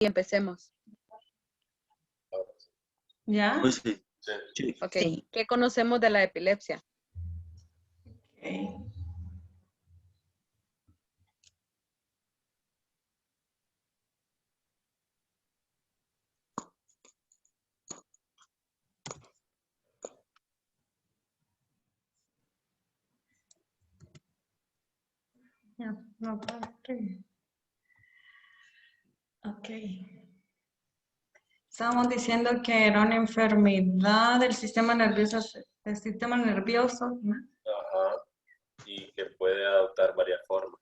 empecemos. ¿Ya? Pues sí. Sí. Ok. Sí. ¿Qué conocemos de la epilepsia? Okay. Ya, no, padre. Ok. Estábamos diciendo que era una enfermedad del sistema nervioso, ¿no? Ajá. Y que puede adoptar varias formas.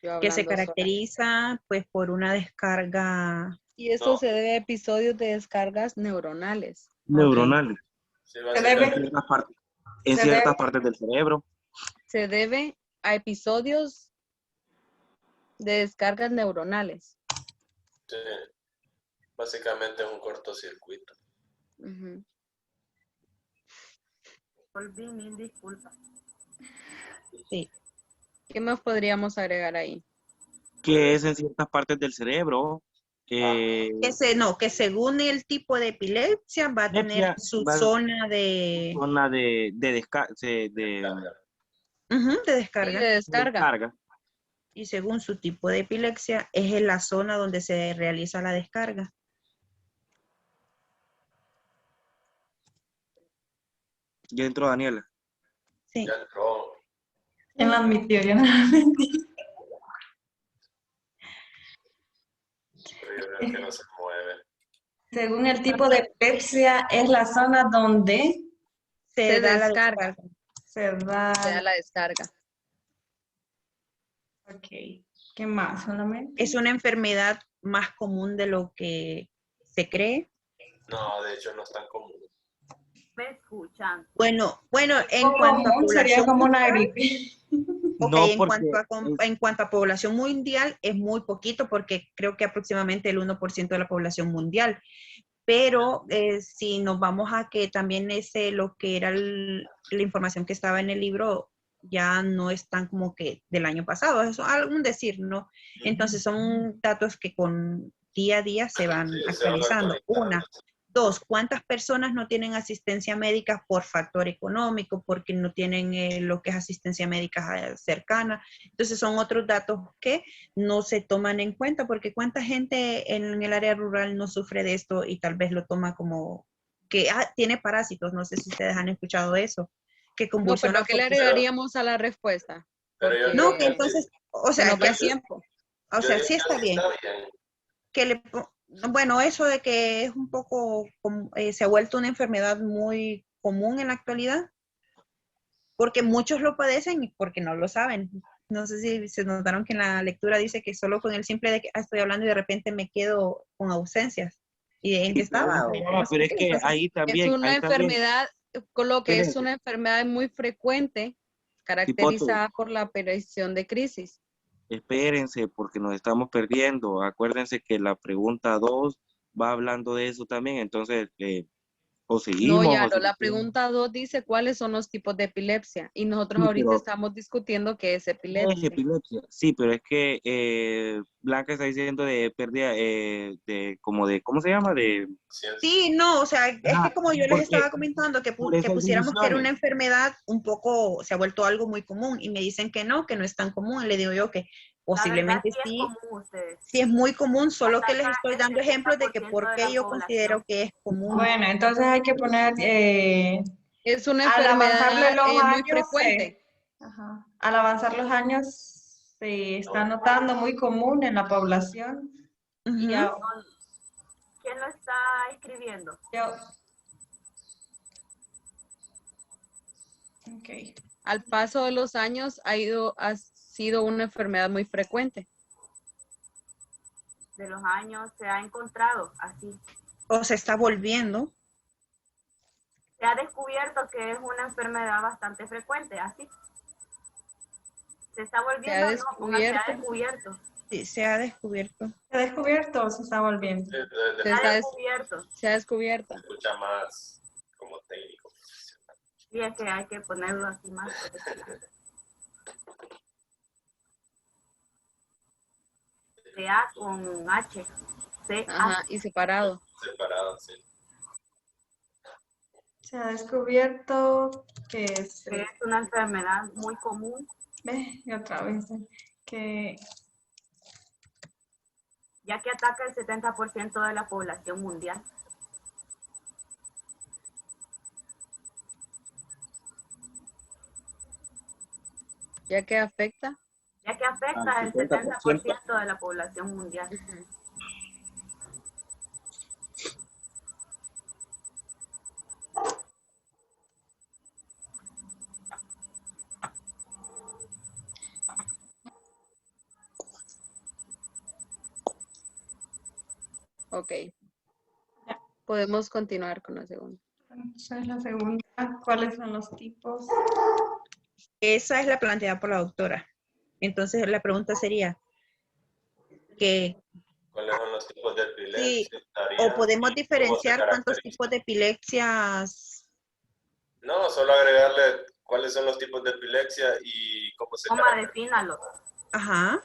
Yo Que se hablando sola. caracteriza pues por una descarga. Y esto No. se debe a episodios de descargas neuronales. Neuronales. Sí, Se debe- En básicamente. ciertas partes, en Se ciertas debe- partes del cerebro. Se debe a episodios de descargas neuronales. Sí. Básicamente es un cortocircuito. Ujú. Volví, mil disculpas. Sí. ¿Qué más podríamos agregar ahí? Que es en ciertas partes del cerebro. Que según el tipo de epilepsia va a tener Epilepsia su va- zona de, zona de descarga. ujú, de Sí, descarga. de descarga. Y según su tipo de epilepsia es en la zona donde se realiza la descarga. Ya entró Daniela. Sí. Ya entró. ¿Quién la admitió? Yo no la admití. Pero yo veo que no se mueve. Según el tipo de epilepsia, es la zona donde Se da la descarga. descarga. se da. Se da la descarga. Ok. ¿Qué más? Solamente. Es una enfermedad más común de lo que se cree. No, de hecho no es tan común. Me escuchan. Bueno, en Poco cuanto a común, sería población como una mundial, gripe. ok, No, en porque en cuanto a población mundial es muy poquito porque creo que aproximadamente el 1% de la población mundial. Pero si nos vamos a que también ese, lo que era la información que estaba en el libro, ya no es tan como que del año pasado, eso es algún decir, ¿no? Entonces son datos que con día a día se van Sí, se van actualizando. actualizando. Una. Dos, ¿cuántas personas no tienen asistencia médica por factor económico, porque no tienen lo que es asistencia médica cercana? Entonces son otros datos que no se toman en cuenta, porque cuánta gente en el área rural no sufre de esto y tal vez lo toma como que tiene parásitos, no sé si ustedes han escuchado eso, que No, convulsiona pero ¿qué le porque... agregaríamos a la respuesta? Pero yo Porque creo No, que entonces, o se sea, nos va ya el tiempo. o Yo sea, digo sí que está sí bien. está bien. Bueno, eso de que es un poco, se ha vuelto una enfermedad muy común en la actualidad, porque muchos lo padecen y porque no lo saben. No sé si se notaron que en la lectura dice que solo con el simple de que estoy hablando y de repente me quedo con ausencias. ¿Y en qué estaba? O no sé pero es qué. que Entonces, Es una enfermedad, con lo que es Espérense. una enfermedad muy frecuente, caracterizada por la aparición de crisis. Espérense, porque nos estamos perdiendo. Acuérdense que la pregunta 2 va hablando de eso también, entonces, o No, seguimos, ya o no. La seguimos. pregunta 2 dice cuáles son los tipos de epilepsia y nosotros Sí, ahorita pero estamos discutiendo qué es es epilepsia. epilepsia. Sí, pero es que Blanca está diciendo de pérdida, como de, ¿cómo se llama? sí, no, o sea, es Ajá, que como yo les porque estaba comentando que, por que esas pusiéramos que era una divisiones. enfermedad un poco, se ha vuelto algo muy común y me dicen que no es tan común. Le digo yo que La verdad posiblemente sí es sí, común ustedes. sí es muy común, solo que les Ataca estoy el dando ejemplos de que 60% por de qué la yo considero población. que es común. Bueno, entonces hay que poner, Es una al avanzarle enfermedad los muy años, frecuente. al avanzar los años, se está notando muy común en la población. Y Ujú. ¿Quién lo está escribiendo? Ok. Al paso de los años ha sido una enfermedad muy frecuente. De los años se ha encontrado así. O se está volviendo. Se ha descubierto que es una enfermedad bastante frecuente, así. Se está volviendo, Se ha no, póngase, se ha descubierto. Sí, se ha descubierto. ¿Se ha descubierto o se está volviendo? Se ha descubierto. Se ha descubierto. Se escucha más como técnico. Sí, es que hay que ponerlo así más. CA con H. CA. Ajá, y separado. Separado, sí. Se ha descubierto que es, Que es una enfermedad muy común, ve, y otra vez, que ya que ataca el 70% de la población mundial. Ya que afecta. Ya que afecta Al el 70%. 70% de la población mundial. Ujú. Ok. Podemos continuar con la segunda. esa es la segunda. ¿Cuáles son los tipos? Esa es la planteada por la doctora. Entonces la pregunta sería que ¿Cuáles son los tipos de sí, epilepsia? o podemos ¿Y cómo se diferenciar cuántos caracterizan? tipos de epilepsias. No, solo agregarle cuáles son los tipos de epilepsia y cómo se Coma, caracterizan. defínalo. Ajá.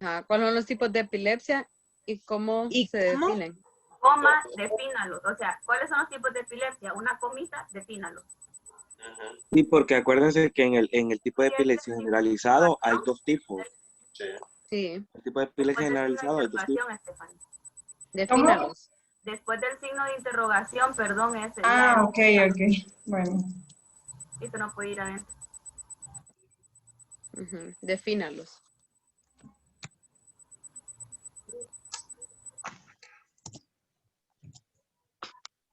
Ajá, ¿cuáles son los tipos de epilepsia y cómo ¿Y se cómo? definen? Coma, defínalos. O sea, ¿cuáles son los tipos de epilepsia? Una comita, defínalos. Ujú, Sí, porque acuérdense que en el tipo de epilepsia generalizado hay dos tipos. sí. Sí, El tipo de Después epilepsia del signo de generalizado hay dos tipos. interrogación, Estefany. defínalos. Después del signo de interrogación, perdón, ese Ah, ok. Bueno, Esto no puede ir adentro. Ujú, defínalos.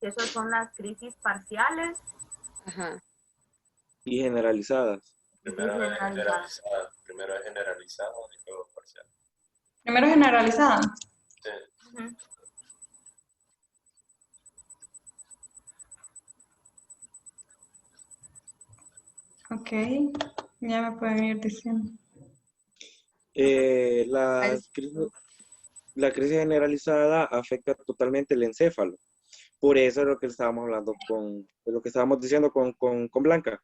Esas son las crisis parciales Ajá. Y generalizadas. Primero es generalizadas. generalizada. Primero es generalizado y luego parcial. primero generalizada. Sí. Ujú. Ok, ya me pueden ir diciendo. La crisis generalizada afecta totalmente el encéfalo. Por eso es lo que estábamos hablando lo que estábamos diciendo con Blanca,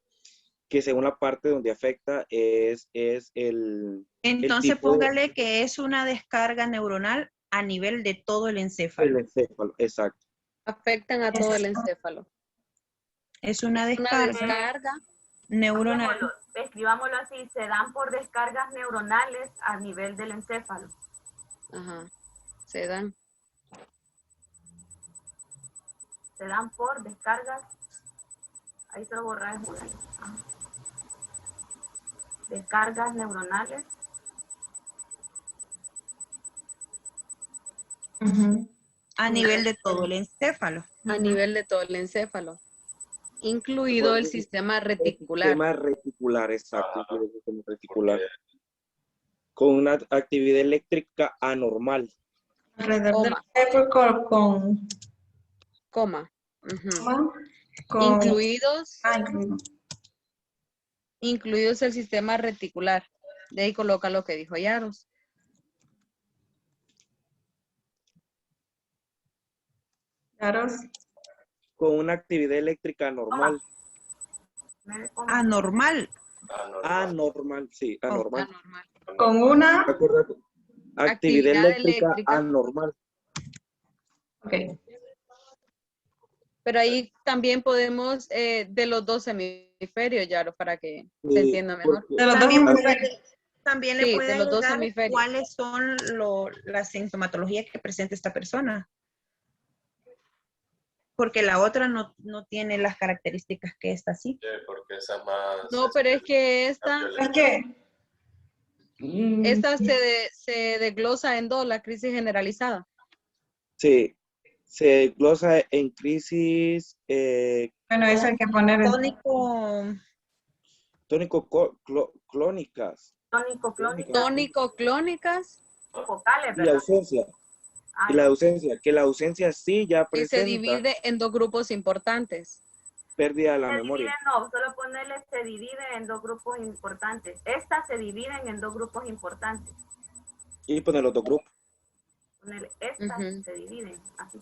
que según la parte donde afecta es el Entonces tipo póngale que es una descarga neuronal a nivel de todo el del encéfalo. encéfalo, exacto. Afectan a todo el encéfalo. Es una Una descarga descarga. neuronal. Escribámoslo así, se dan por descargas neuronales a nivel del encéfalo. Ajá. Se dan. Se dan por descargas. Ahí se lo borramos. Descargas neuronales Ujú. A nivel de todo el encéfalo. A nivel de todo el encéfalo. Incluido el sistema reticular. El sistema reticular, exacto. Ajá. Incluido el sistema reticular. Porque Con una actividad eléctrica anormal. Alrededor del Coma. cerebro con Coma. Ujú. con Incluidos incluido. incluidos el sistema reticular. De ahí coloca lo que dijo Yaros. Claros. Con una actividad eléctrica anormal. Anormal. Anormal, sí, anormal. Anormal. Con una. Acuérdate. Actividad eléctrica anormal. Ok. Pero ahí también podemos de los dos hemisferios, Yaro, para que Sí, se entienda mejor. De los dos También hemisferios. También Sí, le puede de los dos agregar hemisferios. cuáles son las sintomatologías que presenta esta persona. Porque la otra no tiene las características que esta sí. Sí, porque esa más... No, pero es que esta Es que se desglosa en dos, la crisis generalizada. Sí, se glosa en crisis bueno, eso hay que poner tónico-clónicas Tónico-clónicas focales, y la ¿verdad? ausencia. Ah, Y la ausencia, que la ausencia sí ya y se presenta. divide en dos grupos importantes. pérdida de la Se memoria. divide, no, solo ponerle se divide en dos grupos importantes. Estas se dividen en dos grupos importantes. Y poner los dos grupos. Ponerle estas Ujú. se dividen, así.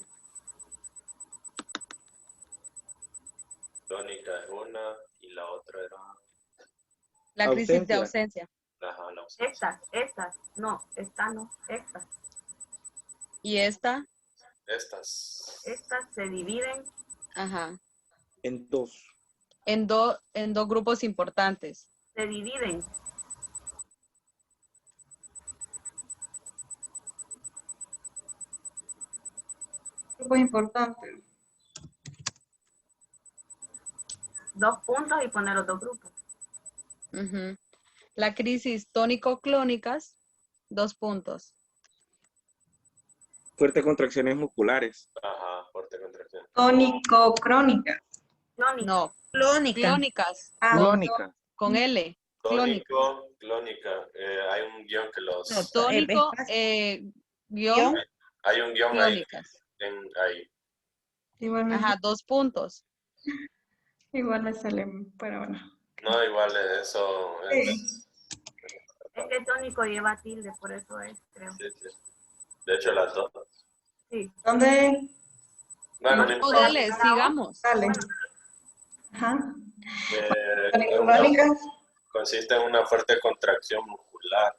Crónica es una y la otra era La crisis de Ausencia. ausencia. la ausencia. Estas, no, esta no, estas. Y esta, Estas se dividen ajá, En dos. en dos grupos importantes. se dividen. Grupo importante. Dos puntos y poner los dos grupos. Ujú. La crisis tónico-clónicas, 2 puntos. Fuertes contracciones musculares. Ajá, fuerte contracción. Tónico-crónica. Clónica. No, Clónica. clónicas, Ah, Clónica. con L. Clónica. Tónico, clónica. Hay un guión que los... No, Tónico, espacio. guión, Hay un guión ahí. clónicas. Ahí. igual me, Ajá, 2 puntos. igual me sale, pero bueno. No, igual eso... Sí. Es que tónico lleva tilde, por eso es, creo. Sí, sí. De hecho, las dos. Sí. ¿Dónde Bueno, No, importa. dale, sigamos. sale? Ajá. Una- Tónica. consiste en una fuerte contracción muscular.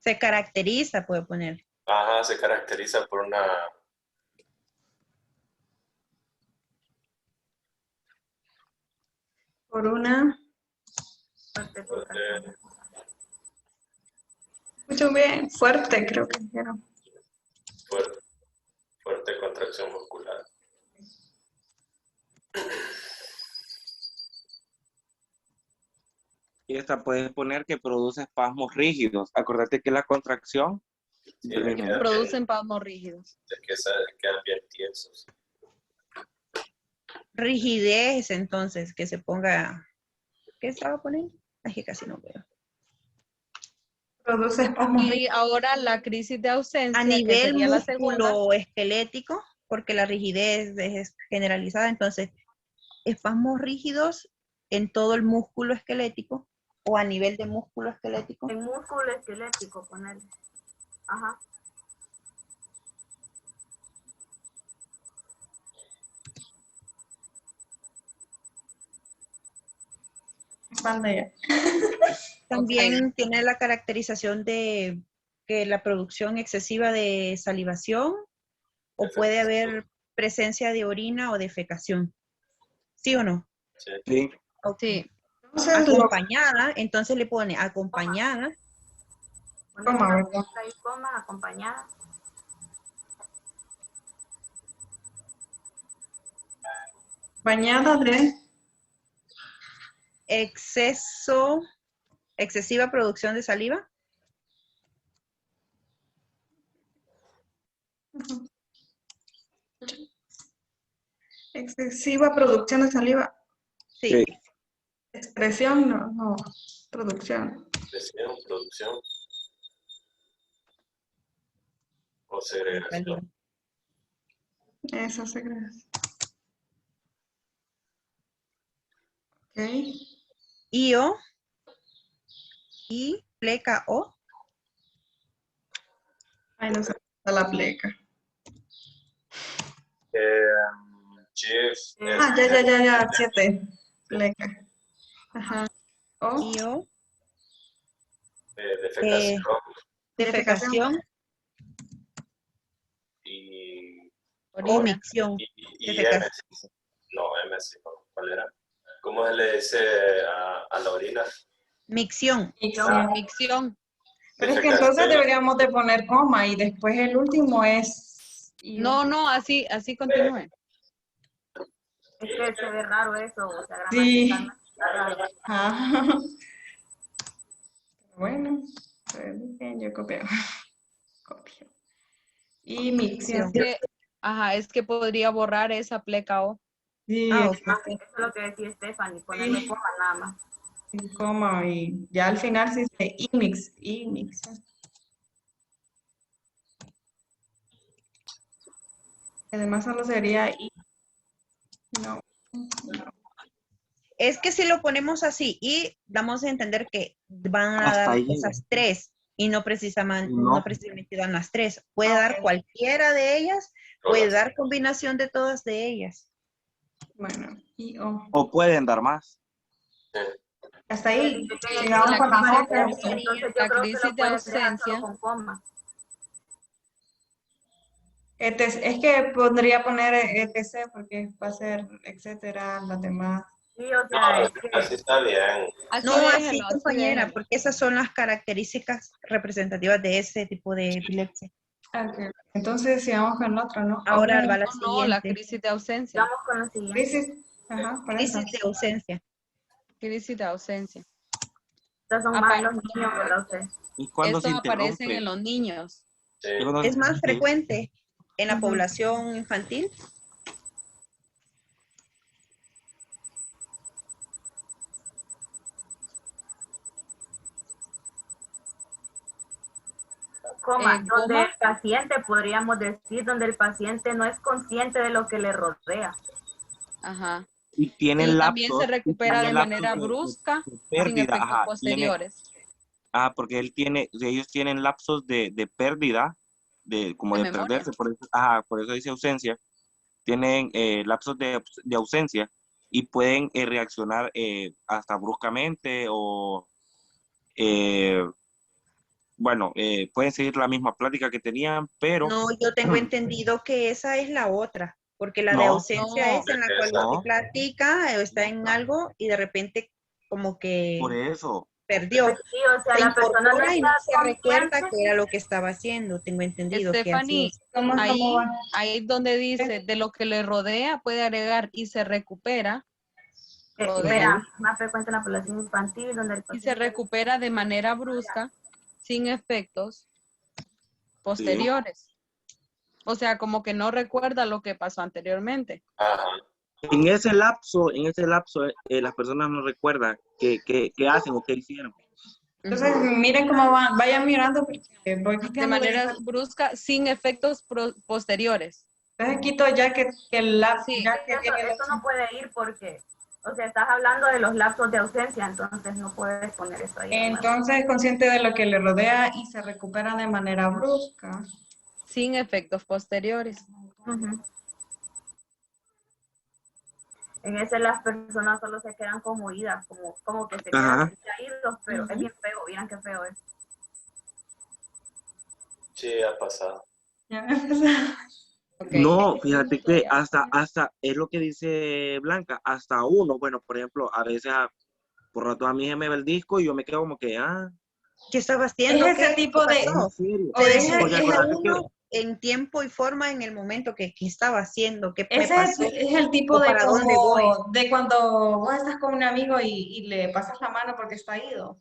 Se caracteriza, puede poner. Ajá, se caracteriza por una... Por una. Fuerte contracción. Mucho bien. Fuerte, creo que dijeron. fuerte contracción muscular. Y esta puedes poner que produce espasmos rígidos. Acordate que la contracción Sí, Que quedan producen espasmos rígidos. quedan bien tiesos. Rigidez, entonces, que se ponga. ¿Qué estaba poniendo? Es que casi no veo. Produce espasmos. Y ahora la crisis de ausencia, A que nivel sería la segunda. músculo esquelético, porque la rigidez es generalizada, entonces, espasmos rígidos en todo el músculo esquelético o a nivel de músculo esquelético. En músculo esquelético, ponerle. Ajá. Pantalla. También tiene la caracterización de que la producción excesiva de salivación o puede haber presencia de orina o defecación. ¿Sí o no? Sí. Sí. Ok. Sí, Entonces, lo Acompañada, entonces le pone acompañada. Poner Coma, una ¿verdad? punta y coma acompañada. bañada de excesiva producción de saliva. excesiva producción de saliva. Sí. Sí. Expresión, no, producción. Presión, producción o Saliva. segregación. Eso se cree. Ok. IO y pleca O. Ay, no sé, está la pleca. Chief, Ah, ya, 7. Pleca. Ajá. O. IO. defecación Defecación y o orina. micción. y Defecación. M. No, M sí, no. ¿Cuál era? ¿Cómo se le dice a la orina? Micción. Micción. Pero es que entonces Defecación. deberíamos de poner coma y después el último es... No, así continúe. Es que se ve raro eso, o sea, Sí. gramaticalmente. Ajá. Bueno, bien, yo copio. Copio. Y micción. Es que podría borrar esa pleca O. Sí, Ah, ok. Eso es lo que decía Stephanie, ponerle coma nada más. coma y ya al final sí dice y micción. Además solo sería y No. Es que si lo ponemos así y damos a entender que van a Hasta dar ahí. esas tres y no precisamente, No. no precisamente dan las tres. Puede Ok. dar cualquiera de ellas, puede Todas. dar combinación de todas de ellas. Bueno, y O. O pueden dar más. Sí. Hasta ahí. Sí, Sigamos la con las crisis otras. de- Entonces yo la creo que crisis lo de pueden dejar solo ausencia. con coma. Es que podría poner etc. porque va a ser etcétera, las demás. Sí, o No, sea, es que así está bien. Así No, déjelo, así, así compañera, déjelo. porque esas son las características representativas de ese tipo de epilepsia. Ok. Entonces sigamos con otro, ¿no? Ahora Ok. va la No, la siguiente. crisis de ausencia. vamos con lo siguiente. Crisis. Ajá, por eso. Crisis de ausencia. Crisis de ausencia. Estos son más los niños, ¿verdad usted? ¿Y cuándo Esto se aparece interrumpe? en los niños. Sí. ¿Y cuándo se Es más interrumpe? frecuente en la Ujú. población infantil. Coma, donde ¿Coma? el paciente, podríamos decir, donde el paciente no es consciente de lo que le rodea. Ajá. Y tienen Y también lapsos. se recupera de tienen lapsos manera brusca, de sin pérdida. efectos Ajá, posteriores. porque ellos tienen lapsos de pérdida, como De de memoria. perderse, por eso dice ausencia. Tienen lapsos de ausencia y pueden reaccionar hasta bruscamente o, pueden seguir la misma plática que tenían, pero No, yo tengo entendido que esa es la otra, porque la de No. ausencia No. es en la cual No. usted platica o está en algo y de repente como que por eso. perdió. Sí, o sea, Se la persona no incorpora y no está se recuerda consciente. que era lo que estaba haciendo. Tengo entendido que así Stephanie, es. ¿Cómo ahí, va? ahí donde dice de lo que le rodea, puede agregar y se recupera, rodea, Verá, más frecuente en la población infantil, donde el y se paciente recupera de manera brusca, sin efectos posteriores. O sea, como que no recuerda lo que pasó anteriormente. Ajá. En ese lapso, las personas no recuerdan qué hacen o qué hicieron. Entonces, miren cómo van. Vayan mirando porque voy De quitando. manera brusca, sin efectos posteriores. Entonces quito ya que el lap, Sí. ya que tiene eso no puede ir porque, o sea, estás hablando de los lapsos de ausencia, entonces no puedes poner eso ahí. Entonces, consciente de lo que le rodea y se recupera de manera brusca. Sin efectos posteriores. Ujú. En ese las personas solo se quedan como oídas, como que se Ajá. quedan distraídos, pero es bien feo, miren qué feo es. Sí, ha pasado. Ya me empezó. Ok. No, fíjate que hasta es lo que dice Blanca, hasta uno, bueno, por ejemplo, a veces por rato a mí se me ve el disco y yo me quedo como que, ¿Qué estaba haciendo? Es ese ¿Qué tipo de... pasó? ¿en serio? O Se ese- Porque desconecta acuérdate que, uno en tiempo y forma en el momento que estaba haciendo, qué Ese pasó, es el tipo o de para dónde voy. como de cuando vos estás con un amigo y le pasas la mano porque está ido.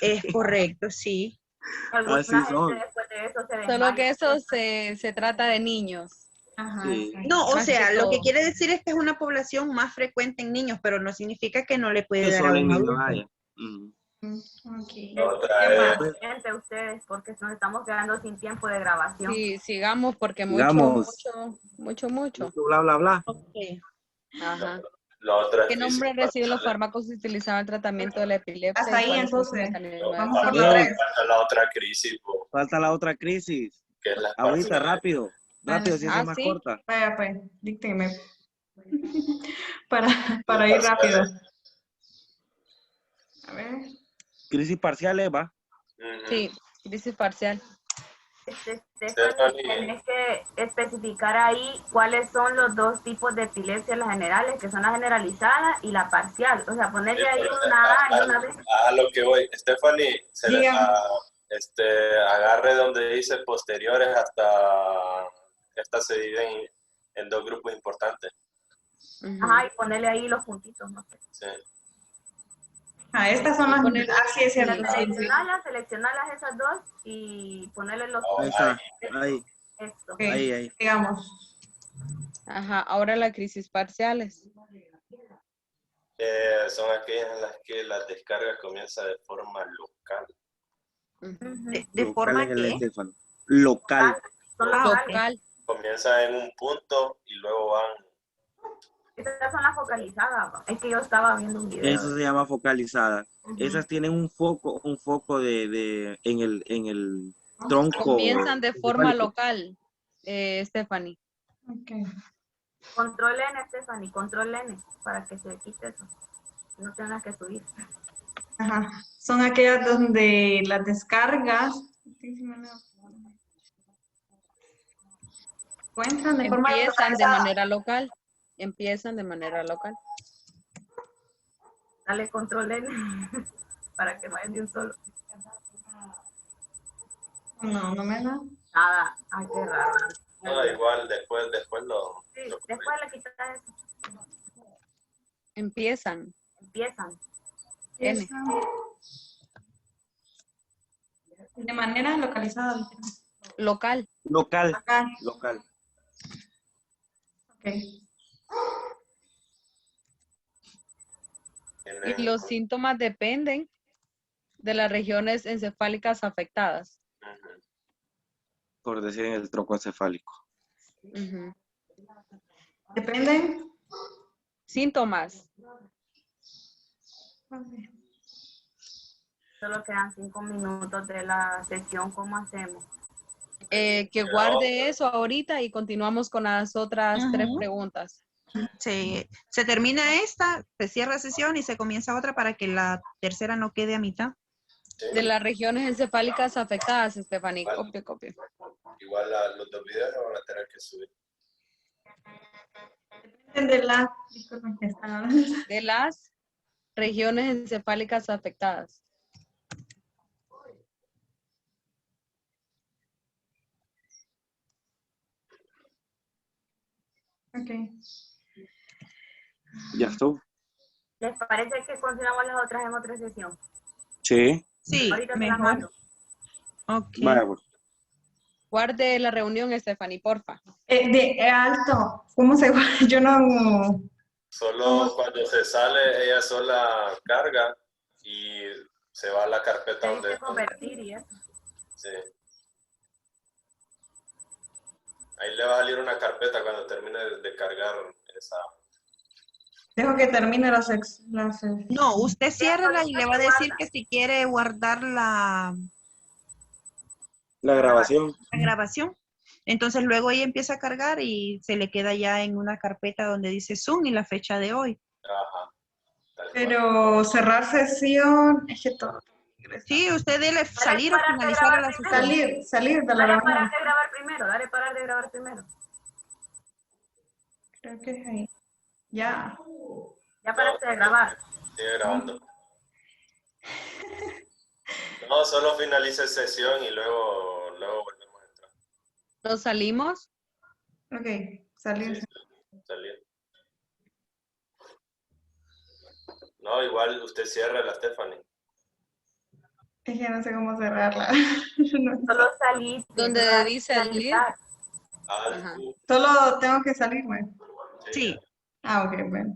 Es correcto, sí. Alguna Así gente son. después de eso se Solo desmaya. que eso se trata de niños. Ajá. Sí. No, o Más que sea, lo que todo. quiere decir es que es una población más frecuente en niños, pero no significa que no le puede que dar a solo en un niños adulto. haya. Ujú. Okay. Otra ¿Qué es, más? Entre ustedes, porque nos estamos quedando sin tiempo de grabación. Sí, sigamos porque Sigamos. mucho. Bla, bla, bla. Ok. Ajá. la otra ¿Qué es nombre crisis reciben los parciales. fármacos utilizados en el tratamiento de la epilepsia? Hasta y ahí, cuáles son sus entonces. mecanismos de Vamos con acción? la Ey, tres. Falta la otra crisis, po, falta la otra crisis. que es las Ahorita, parciales. rápido. Rápido, si esa es más sí. corta. Vaya, pues, dícteme. para ir rápido. A ver. Crisis parciales, va. Ujú. Sí, crisis parcial. Stephanie, Stephanie. tenés que especificar ahí cuáles son los dos tipos de epilepsia, las generales, que son la generalizada y la parcial. O sea, ponerle ahí una A y una B. A lo que voy, Stephanie, Dígame. agarre donde dice posteriores hasta estas se dividen en dos grupos importantes. Ujú. Ajá, y ponerle ahí los puntitos, no sé. Sí. Estas son las... Poner- sí, es cierto. Sí, sí. Seleccionarlas esas dos y ponerle los Ahí está. Ahí, esto. Ok, ahí. digamos. Ajá, ahora la crisis parciales. Son aquellas en las que la descarga comienza de forma local. Ujú. ¿De Local forma es el que? encéfalo. Local. Son locales. Local. Comienza en un punto y luego van Estas son las focalizadas. Es que yo estaba viendo un video. Eso se llama focalizada. Ujú. Esas tienen un foco en el tronco. Comienzan de forma encefálico. local, Stephanie. Ok. Control N, Stephanie, control N, para que se quite eso. No tengas que subir. Ajá. Son aquellas donde las descargas encuentran de forma Empiezan de localizada. manera local. Empiezan de manera local. Dale control N, para que vayan de un solo. No, no me da. Nada, ay, qué raro. No, igual, después lo... Sí, lo después le quitas eso. Empiezan. Empiezan. N. De manera localizada. Local. Local. Acá. Local. Ok. tienen- Y los síntomas dependen de las regiones encefálicas afectadas. Ujú. Por decir en el tronco encefálico. Ujú. Dependen. Síntomas. Solo quedan 5 minutos de la sesión. ¿Cómo hacemos? Que guarde eso ahorita y continuamos con las otras 3 Ujú. preguntas. Se termina esta, se cierra sesión y se comienza otra para que la tercera no quede a mitad. Sí, De las regiones encefálicas afectadas, Stephanie. Vale. Copia. igual los 2 videos los van a tener que subir. Dependen de la. Disculpen que están hablando. De las regiones encefálicas afectadas. Ok. Ya estuvo. ¿Les parece que continuamos las otras en otra sesión? Sí. Sí, Ahorita te las mejor. mando. Ok. Vaya, pues. Guarde la reunión, Stephanie, porfa. Alto. ¿Cómo se guarda? Yo no. Solo cuando se sale, ella sola carga y se va a la carpeta Te donde... dice convertir y eso. Sí. Ahí le va a salir una carpeta cuando termine de cargar esa... Dejo que termine la No, usted ciérrala y le va a decir Guarda. que si quiere guardar la La grabación. grabación. Entonces luego ella empieza a cargar y se le queda ya en una carpeta donde dice Zoom y la fecha de hoy. Ajá. Tal cual. Pero cerrar sesión. Es que todo. Sí, usted debe salir o parar de finalizar grabar la primero. sesión. Salir de la Dale reunión. parar de grabar primero. Dale parar de grabar primero. Creo que es ahí. Ya. Ya paraste de grabar. Sigue grabando. No, solo finalice sesión y luego volvemos a entrar. ¿Nos salimos? Ok. Salir. Sí, salir. No, igual usted cierra la Stephanie. Es que no sé cómo cerrarla. No. Solo salir. Donde dice el finalizar. Ajá. Alt, Solo tengo que salirme. Sí. Ah, ok, bueno.